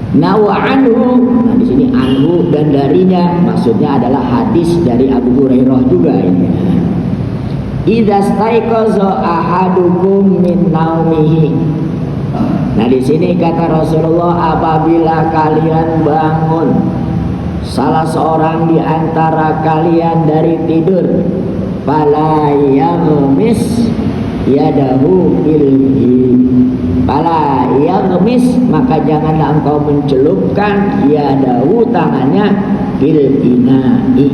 Nawa anhu, nah di sini anhu dan darinya maksudnya adalah hadis dari Abu Hurairah juga ini. Idza staiqaza ahadukum min naumihi. Nah di sini kata Rasulullah, apabila kalian bangun, salah seorang di antara kalian dari tidur, fala yaghmis yadahu fala yaghmis, maka janganlah engkau mencelupkan yadahu, tangannya, fil ina'i,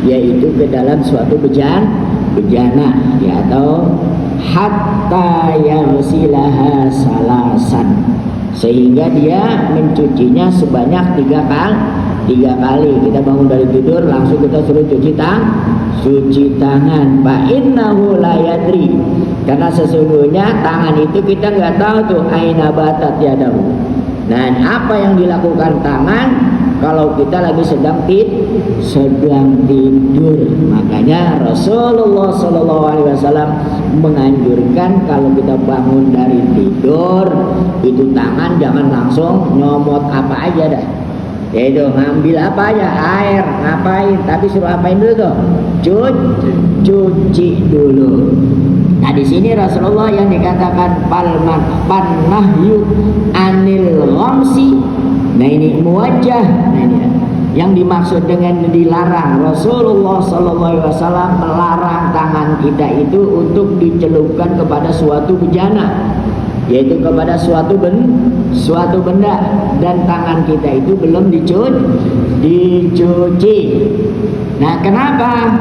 yaitu ke dalam suatu bejana ya, atau hatta yaghsilaha salasan, sehingga dia mencucinya sebanyak 3 kali. Kita bangun dari tidur langsung kita suruh cuci tangan. Fa innahu la yadri, karena sesungguhnya tangan itu kita nggak tahu tuh aina batat yadahu. Nah, apa yang dilakukan tangan kalau kita lagi sedang tidur? Makanya Rasulullah SAW menganjurkan kalau kita bangun dari tidur itu tangan jangan langsung nyomot apa aja dah. Yaitu ngambil apa aja, air, ngapain, tapi suruh apain dulu tuh? Cuci dulu. Nah di sini Rasulullah yang dikatakan pannahyu anil ghamsi. Nah ini muwajjah. Nah ini yang dimaksud dengan dilarang, Rasulullah SAW melarang tangan kita itu untuk dicelupkan kepada suatu bejana, yaitu kepada suatu benda, dan tangan kita itu belum dicuci. Nah kenapa?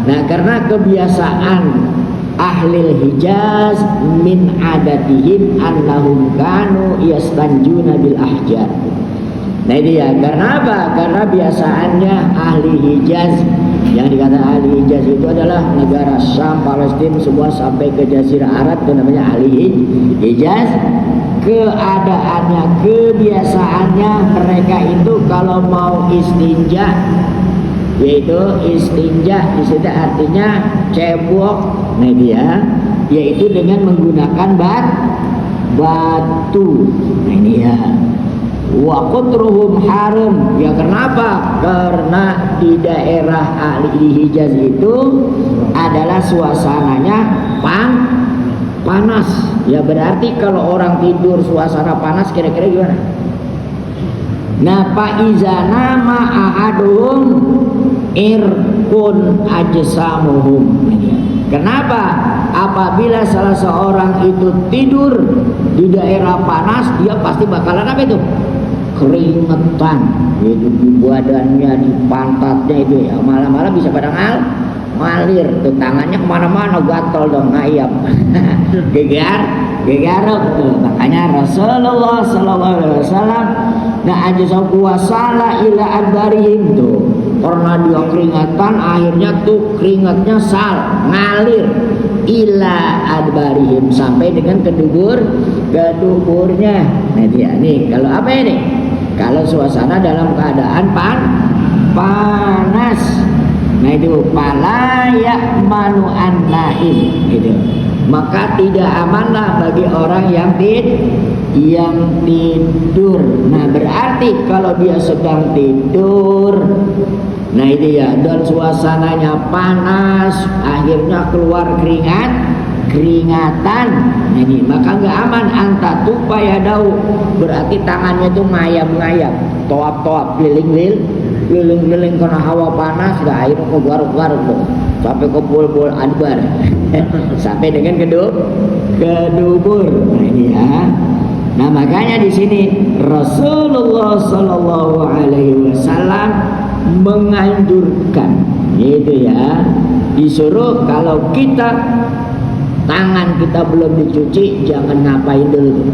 Nah karena kebiasaan ahli Hijaz min adatihim annahum kanu yastanjuna bil ahjar. Nah dia karena apa? Karena biasaannya ahli Hijaz, yang dikatakan ahli Hijaz itu adalah negara Syam, Palestina, semua sampai ke Jazirah Arab, itu namanya ahli Hijaz. Keadaannya, kebiasaannya mereka itu kalau mau istinja, yaitu istinja di situ artinya cebok. Nah dia yaitu dengan menggunakan batu. Nah ini ya. Wa qutruhum harum, ya kenapa? Karena di daerah ahli Hijaz itu adalah suasananya panas. Ya berarti kalau orang tidur suasana panas kira-kira gimana? Nah faizana ma'ahadum irkun ajsamuhum. Kenapa? Apabila salah seorang itu tidur di daerah panas, dia pasti bakalan apa itu? Keringetan, itu di badannya, di pantatnya itu ya, malam-malam bisa pada ngalir tuh, tangannya kemana-mana gatal dong, ngayap. gegar tuh. Makanya Rasulullah SAW nah aja wasala ila adbarihim tuh, karena dia keringatan akhirnya tuh keringatnya ngalir ila adbarihim sampai dengan keduburnya. Nah dia nih kalau apa ini? Kalau suasana dalam keadaan panas. Nah itu fala ya'manu an-naim gitu. Maka tidak amanlah bagi orang yang tidur. Nah berarti kalau dia sedang tidur, nah itu ya, dan suasananya panas, akhirnya keluar keringatan, nah ini maka nggak aman. Anta tupa ya dau, berarti tangannya itu ngayap-ngayap, toap-toap, keliling-keliling karena hawa panas, dah akhirnya ke garuk-garuk tuh sampai ke bol-bol adbar sampai dengan kedubur. Nah ini ya. Nah makanya di sini Rasulullah SAW menganjurkan, gitu ya, disuruh kalau kita tangan kita belum dicuci jangan ngapain dulu.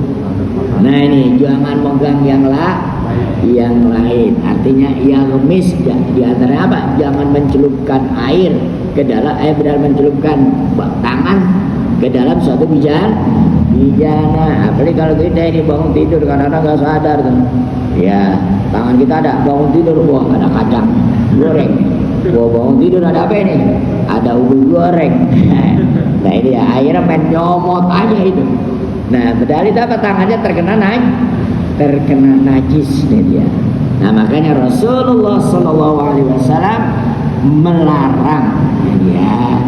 Nah ini jangan megang yang lain. Artinya yang ngemis di antara apa? Jangan mencelupkan air ke dalam mencelupkan tangan ke dalam suatu bejana. Apalagi kalau kita ini bangun tidur kadang-kadang nggak sadar tuh. Ya tangan kita ada bangun tidur, wah ada kacang goreng. Wah bangun tidur ada apa ini? Ada ubi goreng. Nah ini ya akhirnya main nyomot aja itu. Nah berarti apa? Tangannya terkena terkena najis dia. Nah makanya Rasulullah Sallallahu Alaihi Wasallam melarang ya,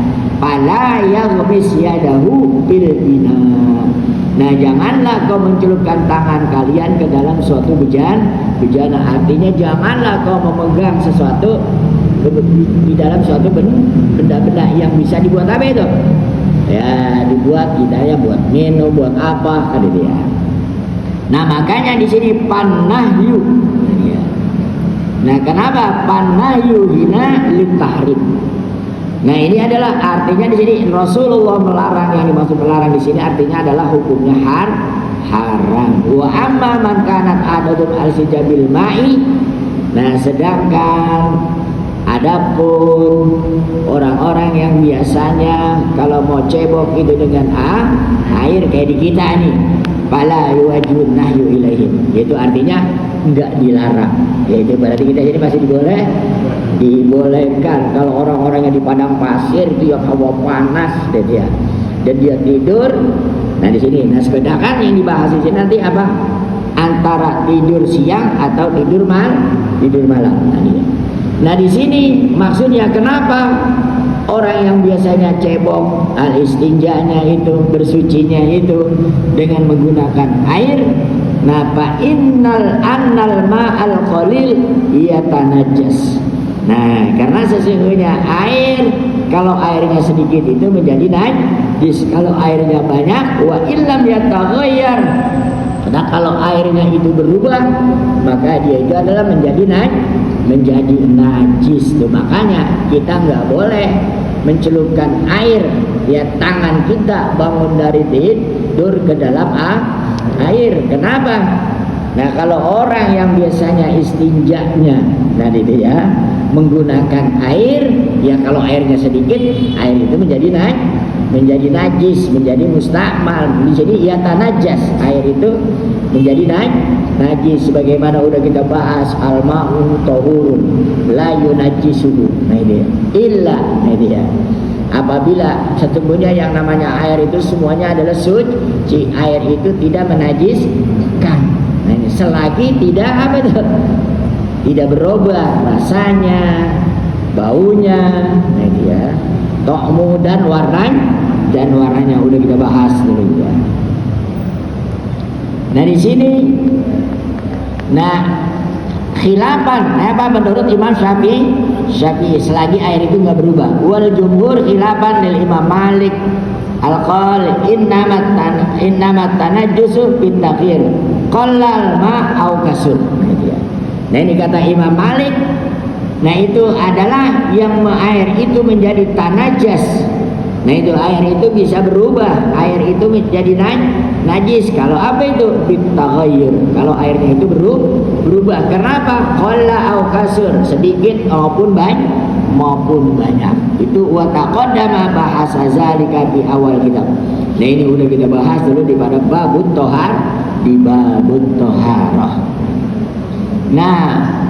fala yaghmis yadahu bil ina. Nah janganlah kau mencelupkan tangan kalian ke dalam suatu bejana. Artinya janganlah kau memegang sesuatu di dalam suatu benda-benda yang bisa dibuat apa itu? Ya dibuat kita ya buat minum, buat apa kan dia. Nah makanya di sini panahyu. Nah kenapa panahyu hina litahrim? Nah ini adalah artinya di sini Rasulullah melarang, yang dimaksud melarang di sini artinya adalah hukumnya haram. Wa amma man kanat adadun al-sijabil ma'i. Nah sedangkan adapun orang-orang yang biasanya kalau mau cebok itu dengan air kayak di kita nih, fala yuwajibun nahyu ilaihim, yaitu artinya enggak dilarang, yaitu berarti kita jadi masih dibolehkan. Kalau orang-orang yang di padang pasir itu yang hawa panas dia dan dia tidur, nah di sini nah sedangkan yang dibahas di sini nanti apa, antara tidur siang atau tidur malam. Nah di sini maksudnya kenapa orang yang biasanya cebok al-istinjanya itu, bersucinya itu dengan menggunakan air. Nah fa innal annal ma'al qalil yatanajjas. Nah karena sesungguhnya air, kalau airnya sedikit itu menjadi najis, kalau airnya banyak wa illam yataghayyar. Nah kalau airnya itu berubah maka dia itu adalah menjadi najis tuh. Makanya kita nggak boleh mencelupkan air ya, tangan kita bangun dari tidur ke dalam air. Kenapa? Nah kalau orang yang biasanya istinjanya nah itu ya menggunakan air, ya kalau airnya sedikit air itu menjadi najis, menjadi mustakmal. Jadi ya tanajas, air itu menjadi najis sebagaimana udah kita bahas, al-ma'u tahurun la yunajjisuhu. Nah ini illa, nah ini ya, apabila sesungguhnya yang namanya air itu semuanya adalah suci, air itu tidak menajiskan. Nah ini selagi tidak apa itu, tidak berubah rasanya, baunya, nah ini ya, ta'mu dan warnanya udah kita bahas dulu ya. Nah di sini, nah khilafan apa menurut Imam Syafi'i selagi air itu nggak berubah. Wal jumhur khilafan lil Imam Malik al-qal innamat tanajjusu bit taghir qallal ma au kasur. Nah ini kata Imam Malik, nah itu adalah yang air itu menjadi tanajas. Nah itu air itu bisa berubah, air itu menjadi najis. Kalau apa itu? Bitaghayyur. Kalau airnya itu berubah. Kenapa? Qalla au kasur, sedikit maupun banyak. Itu wa taqaddama bahasa zalika di awal kitab. Nah ini udah kita bahas dulu di pada babut toharah. Nah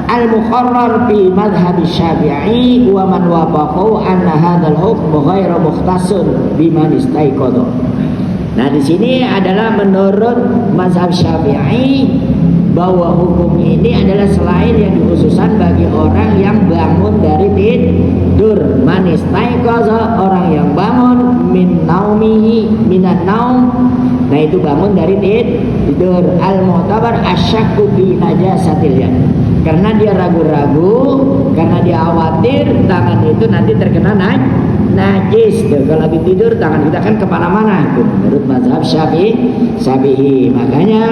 al-muqarrar fi madhhab Syafi'i wa man wafaqahu anna hadzal hukm ghairu mukhtasun biman istaiqadha. Nah di sini adalah menurut mazhab Syafi'i bahwa hukum ini adalah selain yang dikhususkan bagi orang yang bangun dari tidur. Man istaiqadha, orang yang bangun min naumihi minan naum. Nah itu bangun dari tidur. Al-mu'tabar asyakku bi najasatil yad, karena dia ragu-ragu, karena dia khawatir tangan itu nanti terkena najis. Kalau lagi tidur tangan kita kan kemana-mana itu menurut mazhab Syafi'i. Makanya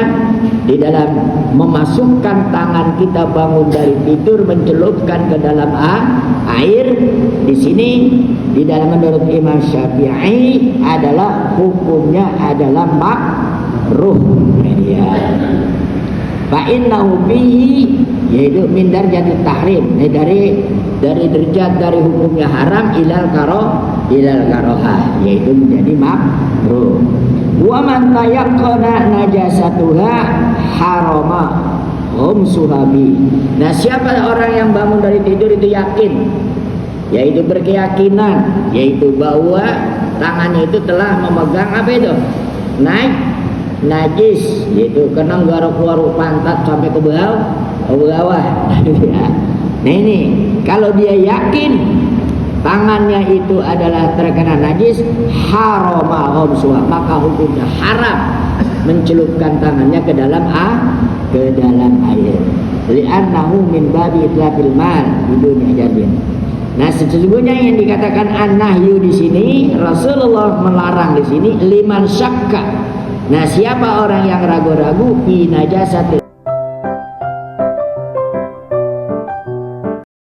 di dalam memasukkan tangan kita bangun dari tidur, mencelupkan ke dalam air, di sini di dalam menurut Imam Syafi'i adalah hukumnya adalah makruh. Ya. Fa innahu bihi, yaitu min darjatit tahrim, dari derajat dari hukumnya haram ilal karohah, yaitu menjadi makruh. Wa man tayaqqana najasatuha harama suhabi. Nah siapa orang yang bangun dari tidur itu yakin, yaitu berkeyakinan, yaitu bahwa tangannya itu telah memegang apa itu? najis gitu, kena garuk keluar pantat sampai ke bawah. Nah ini kalau dia yakin tangannya itu adalah terkena najis, harama ghamsuha, maka hukumnya haram mencelupkan tangannya ke dalam air. Li'annahu min babi itlafil mal biduni ajabin. Nah, sesungguhnya yang dikatakan an-nahyu di sini, Rasulullah melarang di sini liman syakka. Nah, siapa orang yang ragu-ragu fi najasatil